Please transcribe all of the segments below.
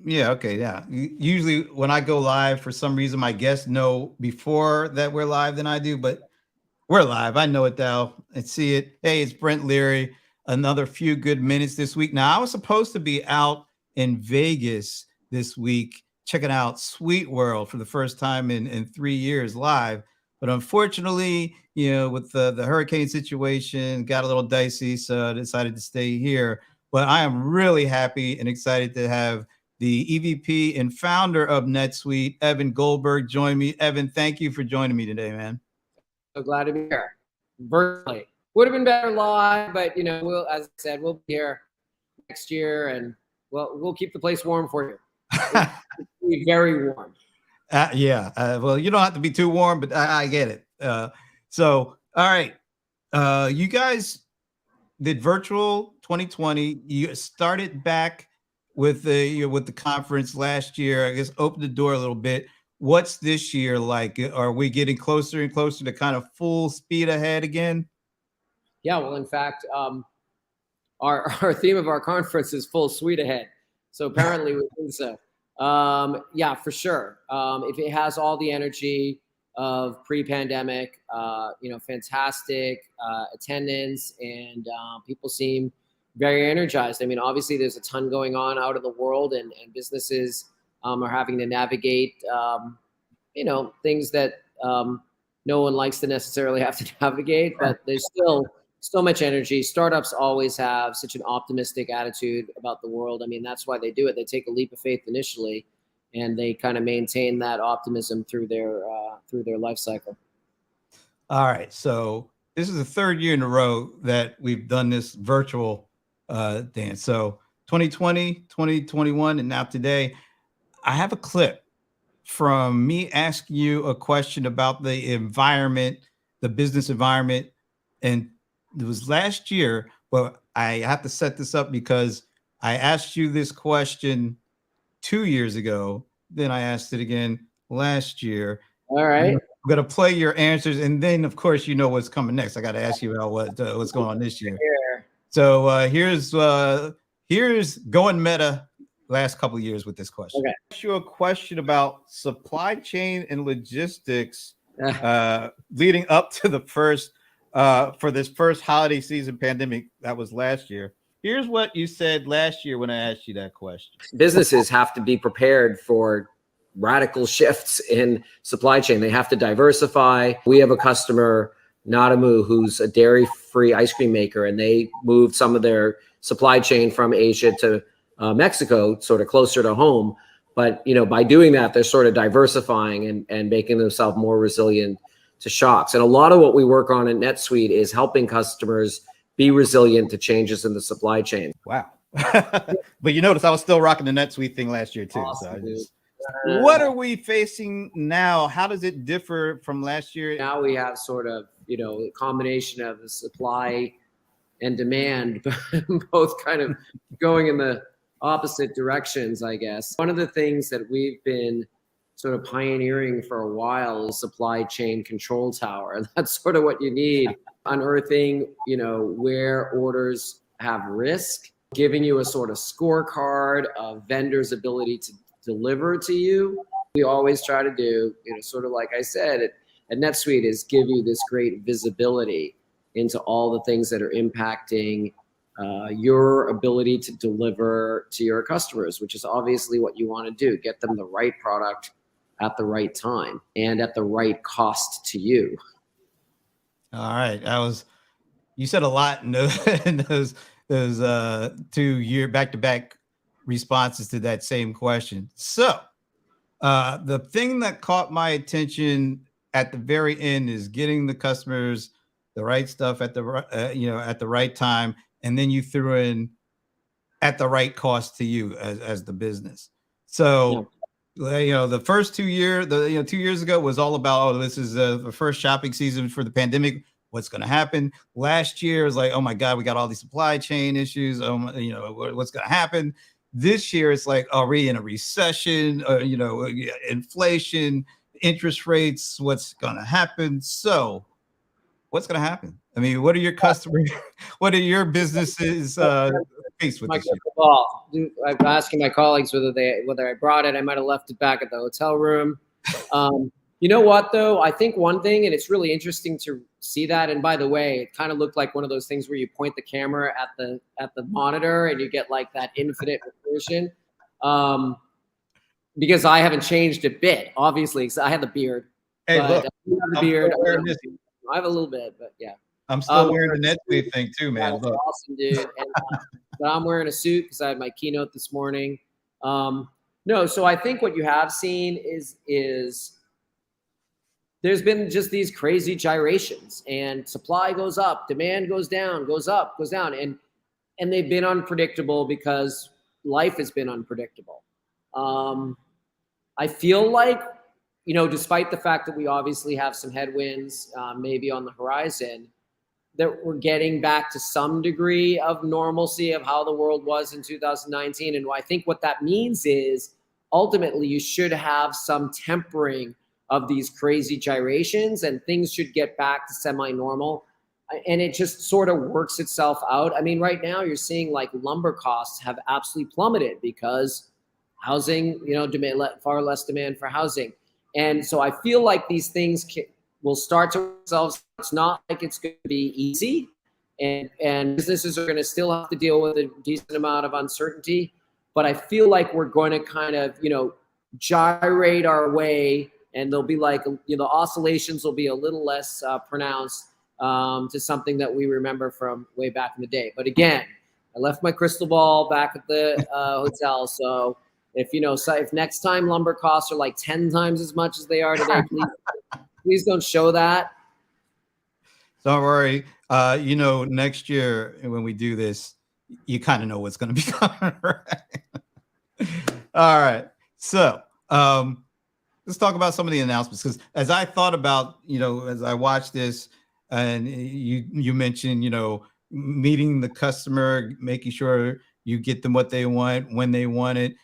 Yeah, okay, yeah. Usually when I go live, for some reason, my guests know before that we're live than I do, but we're live. I know it, Dal. I see it. Hey, it's Brent Leary. Another few good minutes this week. Now, I was supposed to be out in Vegas this week, checking out SuiteWorld for the first time in 3 years live. But unfortunately, with the hurricane situation, got a little dicey, so I decided to stay here. But I am really happy and excited to have the EVP and founder of NetSuite, Evan Goldberg, join me. Evan, thank you for joining me today, man. So glad to be here virtually. Would have been better live, but we'll, as I said, we'll be here next year, and we'll keep the place warm for you. It'll be very warm. Yeah. Well, you don't have to be too warm, but I get it. So, all right. You guys did virtual 2020. You started back with the conference last year. I guess opened the door a little bit. What's this year like? Are we getting closer and closer to kind of full speed ahead again? Yeah. Well, in fact, our theme of our conference is full suite ahead. So apparently we think so. Yeah, for sure. If it has all the energy of pre-pandemic, fantastic attendance, and people seem very energized. I mean, obviously there's a ton going on out in the world, and businesses are having to navigate, things that no one likes to necessarily have to navigate, but there's still so much energy. Startups always have such an optimistic attitude about the world. I mean, that's why they do it. They take a leap of faith initially, and they kind of maintain that optimism through their life cycle. All right. So this is the third year in a row that we've done this virtual dance. So 2020, 2021, and now today, I have a clip from me asking you a question about the environment, the business environment. And it was last year, but I have to set this up because I asked you this question 2 years ago. Then I asked it again last year. All right. I'm going to play your answers. And then, of course, you know what's coming next. I got to ask you about what's going on this year. So here's going meta last couple of years with this question. Okay. Ask you a question about supply chain and logistics leading up to the first for this first holiday season pandemic that was last year. Here's what you said last year when I asked you that question. Businesses have to be prepared for radical shifts in supply chain. They have to diversify. We have a customer, Nadamu, who's a dairy-free ice cream maker, and they moved some of their supply chain from Asia to Mexico, sort of closer to home. But by doing that, they're sort of diversifying and making themselves more resilient to shocks. And a lot of what we work on at NetSuite is helping customers be resilient to changes in the supply chain. Wow. But you notice I was still rocking the NetSuite thing last year too. Awesome, what are we facing now? How does it differ from last year? Now we have sort of, a combination of the supply and demand, both kind of going in the opposite directions, I guess. One of the things that we've been sort of pioneering for a while is supply chain control tower. That's sort of what you need. Unearthing, where orders have risk, giving you a sort of scorecard of vendors' ability to deliver to you. We always try to do, sort of like I said, at NetSuite is give you this great visibility into all the things that are impacting your ability to deliver to your customers, which is obviously what you want to do. Get them the right product at the right time and at the right cost to you. All right. You said a lot in those 2-year back-to-back responses to that same question. So the thing that caught my attention at the very end is getting the customers the right stuff at the at the right time, and then you threw in at the right cost to you as the business. So the first 2 years, 2 years ago was all about, this is the first shopping season for the pandemic. What's going to happen? Last year was like, oh my God, we got all these supply chain issues. What's going to happen? This year it's like, are we in a recession? Inflation, interest rates. What's going to happen? So, what's going to happen? I mean, what are your customers? What are your businesses face with my the shoe. crystal ball. I'm asking my colleagues whether I brought it. I might have left it back at the hotel room. You know what, though? I think one thing, and it's really interesting to see that. And by the way, it kind of looked like one of those things where you point the camera at the monitor and you get like that infinite resolution. Because I haven't changed a bit, obviously, because I had the beard. Hey, but look, the I'm beard. still wearing this. I have a little bit, but yeah. I'm still wearing the NetSuite thing too, man. That's Look. awesome, dude. And, but I'm wearing a suit because I had my keynote this morning. No, so I think what you have seen is there's been just these crazy gyrations, and supply goes up, demand goes down, goes up, goes down, and they've been unpredictable because life has been unpredictable. I feel like, you know, despite the fact that we obviously have some headwinds maybe on the horizon, that we're getting back to some degree of normalcy of how the world was in 2019. And I think what that means is ultimately you should have some tempering of these crazy gyrations and things should get back to semi-normal. And it just sort of works itself out. I mean, right now you're seeing like lumber costs have absolutely plummeted because housing, you know, far less demand for housing. And so I feel like these things will start to themselves. It's not like it's going to be easy, and businesses are going to still have to deal with a decent amount of uncertainty. But I feel like we're going to kind of, you know, gyrate our way, and there'll be like, you know, oscillations will be a little less pronounced to something that we remember from way back in the day. But again, I left my crystal ball back at the hotel, so if if next time lumber costs are like 10 times as much as they are today, please don't show that. Don't worry. You know, next year when we do this, you kind of know what's going to be coming, right? All right. So let's talk about some of the announcements, because as I thought about, you know, as I watched this, and you mentioned, you know, meeting the customer, making sure you get them what they want when they want it,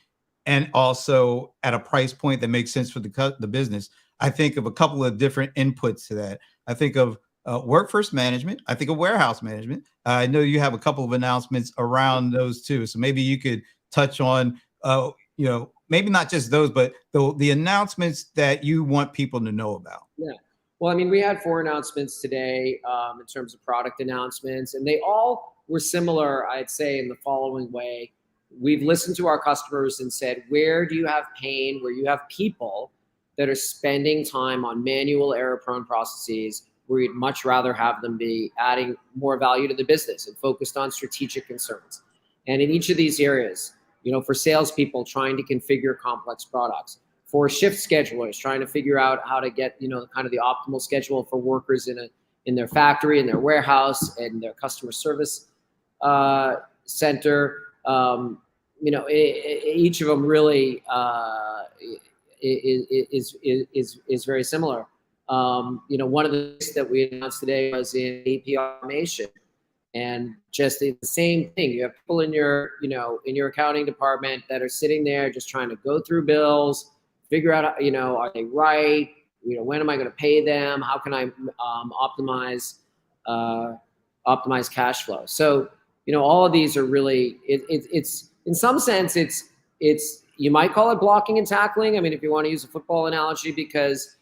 and also at a price point that makes sense for the business. I think of a couple of different inputs to that. I think of workforce management. I think of warehouse management. I know you have a couple of announcements around those too. So maybe you could touch on, you know, maybe not just those, but the announcements that you want people to know about. Yeah. Well, I mean, we had 4 announcements today in terms of product announcements, and they all were similar, I'd say, in the following way. We've listened to our customers and said, where do you have pain, where you have people that are spending time on manual error-prone processes, where you'd much rather have them be adding more value to the business and focused on strategic concerns. And in each of these areas, you know, for salespeople trying to configure complex products, for shift schedulers trying to figure out how to get, you know, kind of the optimal schedule for workers in their factory, in their warehouse, and their customer service center. You know, each of them really is very similar. You know, one of the things that we announced today was in AP automation, and just the same thing. You have people in your, you know, in your accounting department that are sitting there just trying to go through bills, figure out, you know, are they right? You know, when am I going to pay them? How can I optimize cash flow? So, you know, all of these are really, it's in some sense, it's you might call it blocking and tackling. I mean, if you want to use a football analogy, because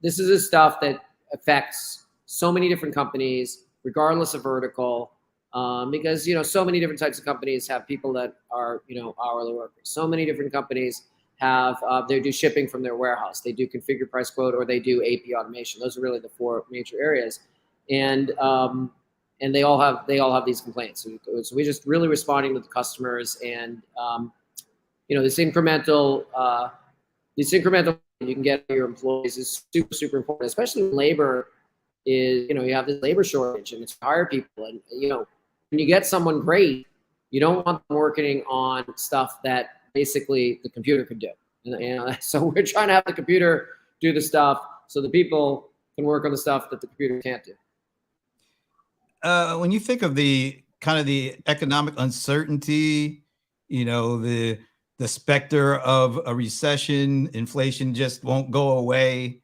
this is the stuff that affects so many different companies, regardless of vertical, because, you know, so many different types of companies have people that are, you know, hourly workers. So many different companies have, they do shipping from their warehouse. They do configure, price, quote, or they do AP automation. Those are really the 4 major areas. And they all have these complaints. So we're just really responding to the customers, and you know, this incremental you can get your employees is super, super important, especially when labor is, you know, you have this labor shortage and it's hire people, and you know, when you get someone great, you don't want them working on stuff that basically the computer could do. You know, so we're trying to have the computer do the stuff so the people can work on the stuff that the computer can't do. When you think of the kind of the economic uncertainty, you know, the specter of a recession, inflation just won't go away.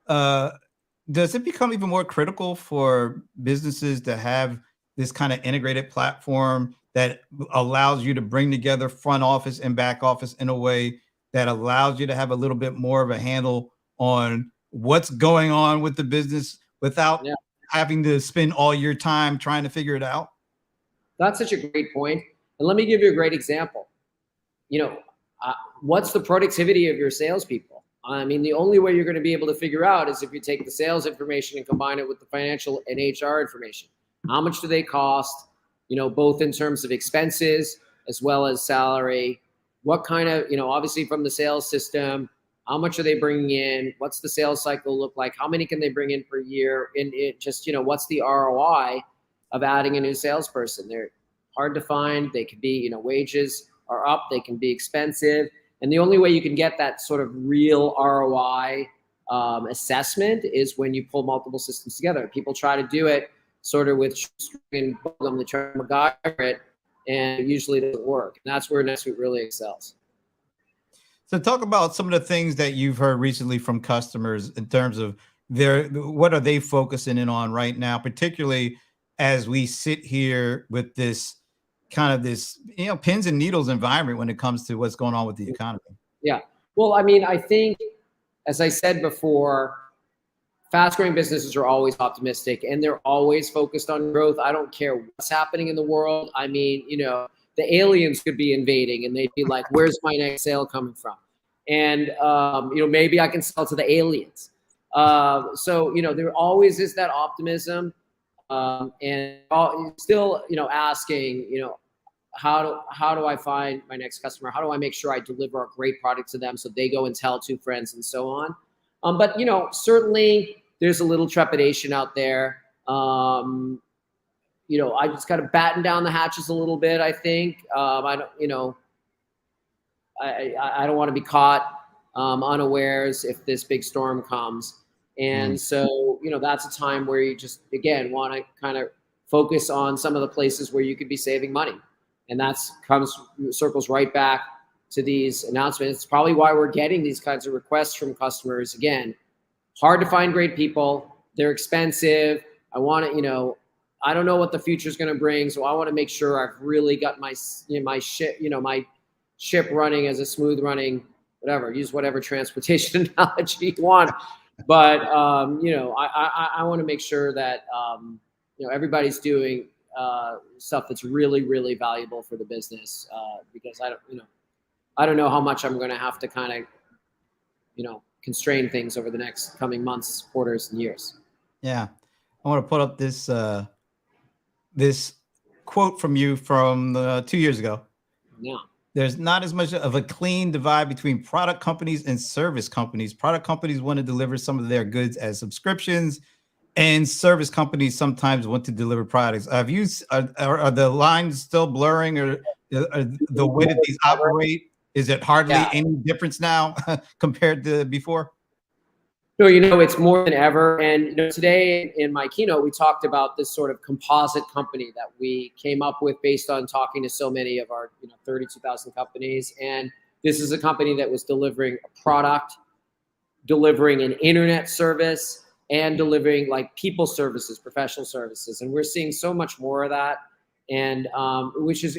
Does it become even more critical for businesses to have this kind of integrated platform that allows you to bring together front office and back office in a way that allows you to have a little bit more of a handle on what's going on with the business without having to spend all your time trying to figure it out? That's such a great point. And let me give you a great example. What's the productivity of your salespeople? I mean, the only way you're going to be able to figure out is if you take the sales information and combine it with the financial and HR information. How much do they cost? Both in terms of expenses as well as salary. What kind of, obviously from the sales system, how much are they bringing in? What's the sales cycle look like? How many can they bring in per year? And it just, what's the ROI of adding a new salesperson? They're hard to find. They can be, wages are up. They can be expensive. And the only way you can get that sort of real ROI assessment is when you pull multiple systems together. People try to do it sort of with string and them, they try to MacGyver it, and it usually doesn't work. And that's where NetSuite really excels. So talk about some of the things that you've heard recently from customers in terms of what are they focusing in on right now, particularly as we sit here with this kind of this, pins and needles environment when it comes to what's going on with the economy. Yeah. Well, I mean, I think, as I said before, fast-growing businesses are always optimistic and they're always focused on growth. I don't care what's happening in the world. I mean, the aliens could be invading and they'd be like, where's my next sale coming from? And, maybe I can sell to the aliens. So, there always is that optimism. And still, asking, how do I find my next customer? How do I make sure I deliver a great product to them so they go and tell two friends and so on? But certainly there's a little trepidation out there. I just got to batten down the hatches a little bit. I think I don't want to be caught unawares if this big storm comes. And so, that's a time where you just, again, want to kind of focus on some of the places where you could be saving money. And circles right back to these announcements. It's probably why we're getting these kinds of requests from customers. Again, hard to find great people. They're expensive. I want to, I don't know what the future is going to bring. So I want to make sure I've really got my ship running as a smooth running, whatever, use whatever transportation analogy you want. But, I want to make sure that, everybody's doing stuff that's really, really valuable for the business because I don't know how much I'm going to have to kind of, constrain things over the next coming months, quarters, and years. Yeah. I want to put up this, this quote from you from 2 years ago. Yeah. There's not as much of a clean divide between product companies and service companies. Product companies want to deliver some of their goods as subscriptions, and service companies sometimes want to deliver products. Are the lines still blurring, or the way that these operate? Is it hardly any difference now compared to before? No, it's more than ever. And today in my keynote, we talked about this sort of composite company that we came up with based on talking to so many of our 32,000 companies. And this is a company that was delivering a product, delivering an internet service, and delivering like people services, professional services. And we're seeing so much more of that. And which is,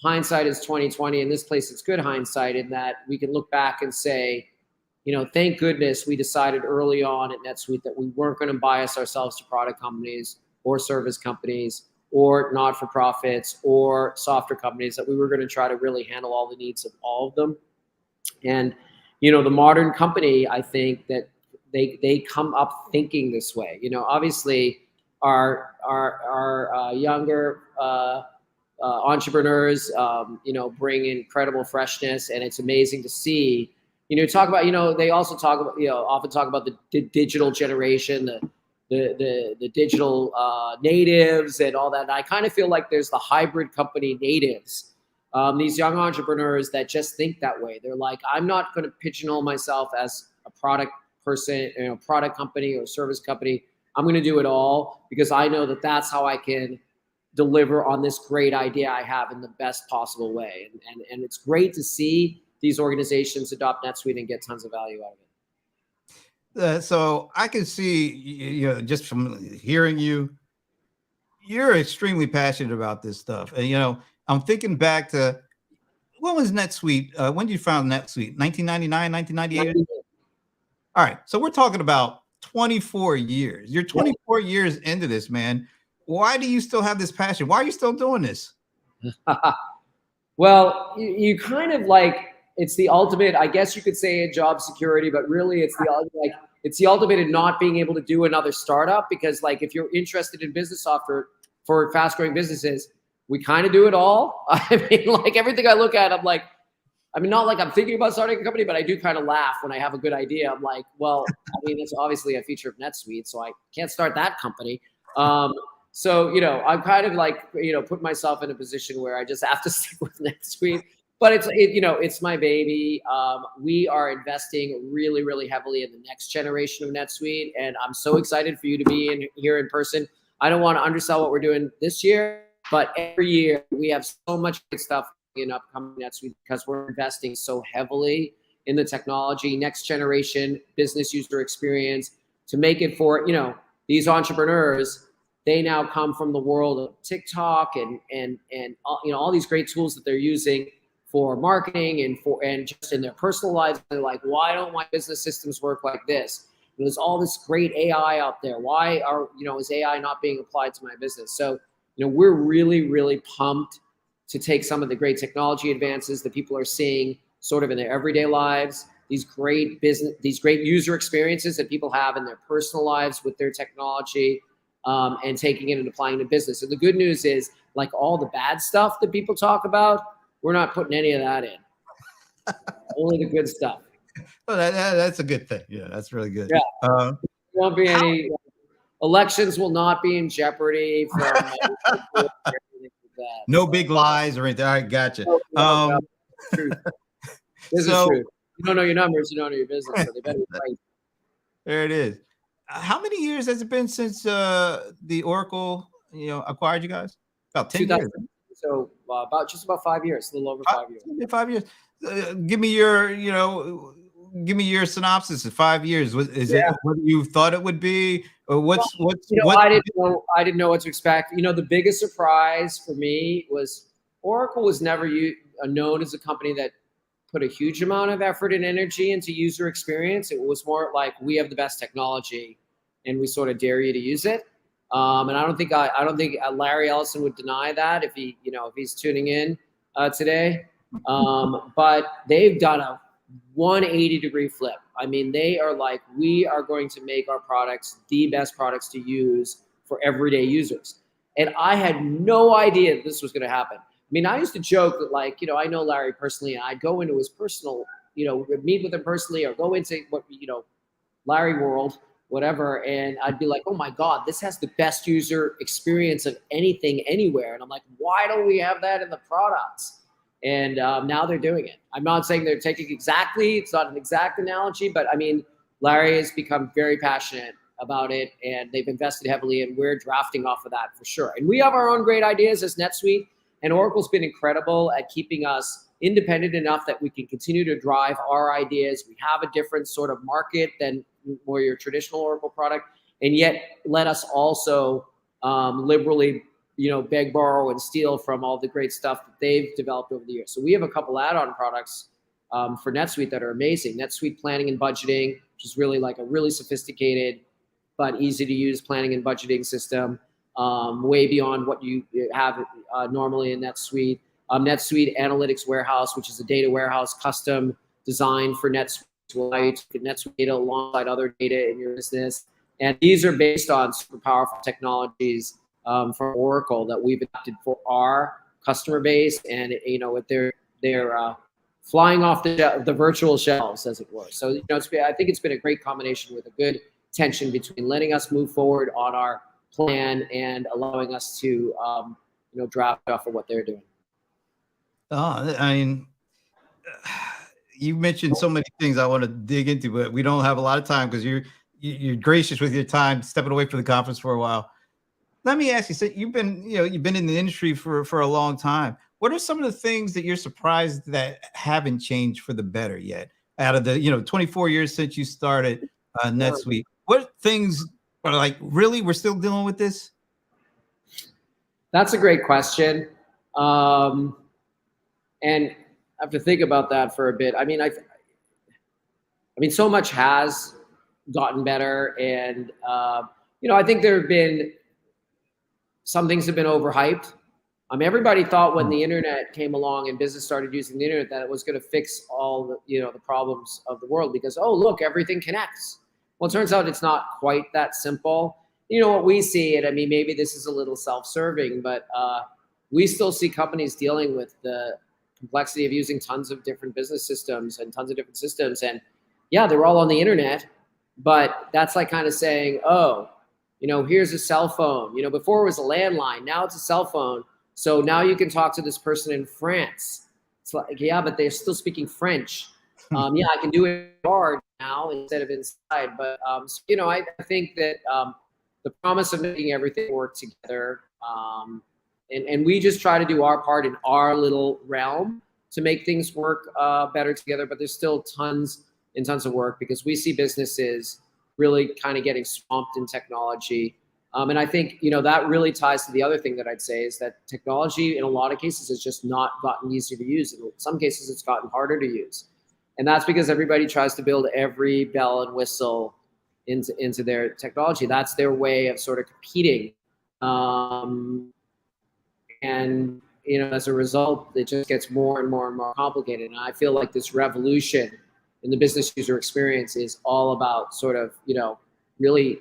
hindsight is 2020. In this place, it's good hindsight in that we can look back and say, thank goodness we decided early on at NetSuite that we weren't going to bias ourselves to product companies or service companies or not-for-profits or software companies, that we were going to try to really handle all the needs of all of them. And, the modern company, I think that they come up thinking this way. Obviously our younger entrepreneurs, bring incredible freshness, and it's amazing to see. Talk about, they also talk about, often talk about the digital generation, the digital natives and all that. And I kind of feel like there's the hybrid company natives, these young entrepreneurs that just think that way. They're like, I'm not going to pigeonhole myself as a product person, product company or service company. I'm going to do it all because I know that that's how I can deliver on this great idea I have in the best possible way. And it's great to see these organizations adopt NetSuite and get tons of value out of it. So I can see, just from hearing you, you're extremely passionate about this stuff. And, I'm thinking back to when was NetSuite? When did you found NetSuite? 1999, 1998? All right. So we're talking about 24 years. You're 24 years into this, man. Why do you still have this passion? Why are you still doing this? Well, you kind of like, it's the ultimate, I guess you could say, in job security, but really it's the ultimate in not being able to do another startup, because like if you're interested in business software for fast growing businesses, we kind of do it all. I mean, like everything I look at, I'm like, I mean, not like I'm thinking about starting a company, but I do kind of laugh when I have a good idea. I'm like, well, I mean, it's obviously a feature of NetSuite, so I can't start that company. So, I'm kind of like, put myself in a position where I just have to stick with NetSuite. But it's my baby. We are investing really, really heavily in the next generation of NetSuite, and I'm so excited for you to be here in person. I don't want to undersell what we're doing this year, but every year we have so much good stuff in upcoming NetSuite because we're investing so heavily in the technology, next generation business user experience to make it for these entrepreneurs. They now come from the world of TikTok and all these great tools that they're using for marketing and just in their personal lives. They're like, why don't my business systems work like this? And there's all this great AI out there. Why is AI not being applied to my business? So, we're really, really pumped to take some of the great technology advances that people are seeing sort of in their everyday lives, these great user experiences that people have in their personal lives with their technology, and taking it and applying it to business. And the good news is, like all the bad stuff that people talk about, we're not putting any of that in. Only the good stuff. Well, that's a good thing. Yeah, that's really good. Yeah. There won't be any elections will not be in jeopardy from no big lies or anything. All right, gotcha. No. This is true. You don't know your numbers, you don't know your business, so they better be right. There it is. How many years has it been since the Oracle, acquired you guys? About 10 years. So just about 5 years, a little over 5 years. 5 years. Give me your synopsis of 5 years. Is it what you thought it would be, or what? I didn't know what to expect. The biggest surprise for me was Oracle was never known as a company that put a huge amount of effort and energy into user experience. It was more like, we have the best technology, and we sort of dare you to use it. And I don't think Larry Ellison would deny that if he's tuning in today. But they've done a 180-degree flip. I mean, they are like, we are going to make our products the best products to use for everyday users. And I had no idea that this was going to happen. I mean, I used to joke that, like, I know Larry personally, and I'd go into his personal, meet with him personally, or go into Larry World, whatever, and I'd be like, oh my God, this has the best user experience of anything anywhere. And I'm like, why don't we have that in the products? And now they're doing it. I'm not saying they're taking it's not an exact analogy, but I mean, Larry has become very passionate about it, and they've invested heavily, and we're drafting off of that for sure. And we have our own great ideas as NetSuite, and Oracle's been incredible at keeping us independent enough that we can continue to drive our ideas. We have a different sort of market than more your traditional Oracle product, and yet let us also liberally, beg, borrow, and steal from all the great stuff that they've developed over the years. So we have a couple add-on products for NetSuite that are amazing. NetSuite Planning and Budgeting, which is really like a really sophisticated but easy to use planning and budgeting system, way beyond what you have normally in NetSuite. NetSuite Analytics Warehouse, which is a data warehouse custom designed for NetSuite to allow you to get NetSuite data alongside other data in your business. And these are based on super powerful technologies from Oracle that we've adapted for our customer base, and they're flying off the virtual shelves, as it were. So I think it's been a great combination with a good tension between letting us move forward on our plan and allowing us to draft off of what they're doing. Oh, I mean, you mentioned so many things I want to dig into, but we don't have a lot of time because you're gracious with your time, stepping away from the conference for a while. Let me ask you, so you've been in the industry for a long time. What are some of the things that you're surprised that haven't changed for the better yet? Out of the 24 years since you started NetSuite, what things are like, really, we're still dealing with this? That's a great question. And I have to think about that for a bit. I mean, so much has gotten better, and I think there have been some things have been overhyped. Everybody thought when the internet came along and business started using the internet that it was going to fix all the problems of the world because, oh, look, everything connects. Well, it turns out it's not quite that simple. What we see, and I mean, maybe this is a little self-serving, but we still see companies dealing with the complexity of using tons of different business systems and tons of different systems. And yeah, they're all on the internet, but that's like kind of saying, oh, here's a cell phone. Before it was a landline, now it's a cell phone. So now you can talk to this person in France. It's like, yeah, but they're still speaking French. Yeah, I can do it hard now instead of inside. But, I think that the promise of making everything work together, and we just try to do our part in our little realm to make things work better together. But there's still tons and tons of work because we see businesses really kind of getting swamped in technology. And I think, that really ties to the other thing that I'd say is that technology in a lot of cases has just not gotten easier to use. In some cases, it's gotten harder to use. And that's because everybody tries to build every bell and whistle into their technology. That's their way of sort of competing. And, as a result, it just gets more and more and more complicated. And I feel like this revolution in the business user experience is all about sort of, really,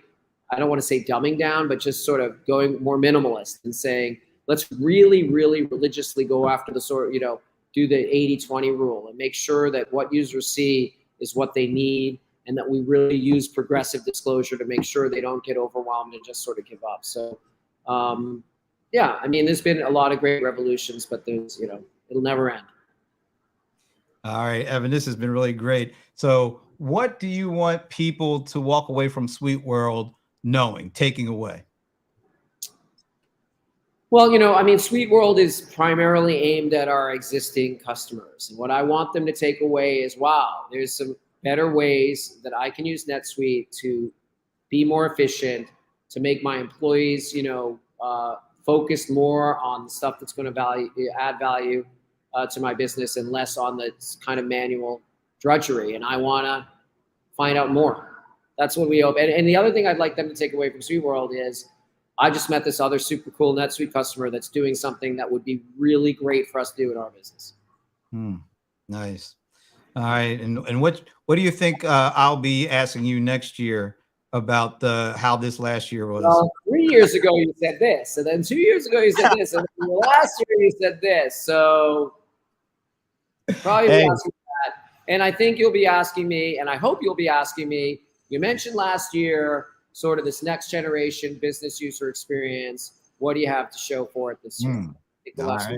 I don't want to say dumbing down, but just sort of going more minimalist and saying, let's really, really religiously go after the sort of, do the 80-20 rule and make sure that what users see is what they need and that we really use progressive disclosure to make sure they don't get overwhelmed and just sort of give up. So, yeah, I mean, there's been a lot of great revolutions, but there's, it'll never end. All right, Evan, this has been really great. So what do you want people to walk away from SuiteWorld knowing, taking away? Well, SuiteWorld is primarily aimed at our existing customers. And what I want them to take away is, wow, there's some better ways that I can use NetSuite to be more efficient, to make my employees, focus more on the stuff that's going to add value to my business and less on the kind of manual drudgery. And I want to find out more. That's what we hope. And the other thing I'd like them to take away from SuiteWorld is I just met this other super cool NetSuite customer that's doing something that would be really great for us to do in our business. Nice. All right. And what do you think I'll be asking you next year about how this last year was? Well, 3 years ago you said this, and then 2 years ago you said this, and then last year you said this. So probably be asking that. And I think you'll be asking me, and I hope you'll be asking me, you mentioned last year sort of this next generation business user experience. What do you have to show for it this year? All right.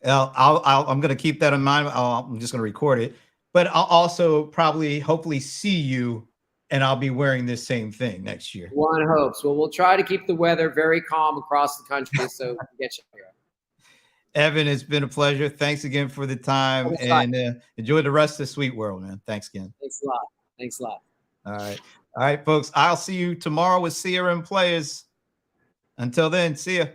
I'm going to keep that in mind. I'm just going to record it, but I'll also probably hopefully see you and I'll be wearing this same thing next year. One hopes. Well, we'll try to keep the weather very calm across the country so we can get you here. Evan, it's been a pleasure. Thanks again for the time and enjoy the rest of SuiteWorld, man. Thanks again. Thanks a lot. Thanks a lot. All right, folks. I'll see you tomorrow with CRM Players. Until then, see ya.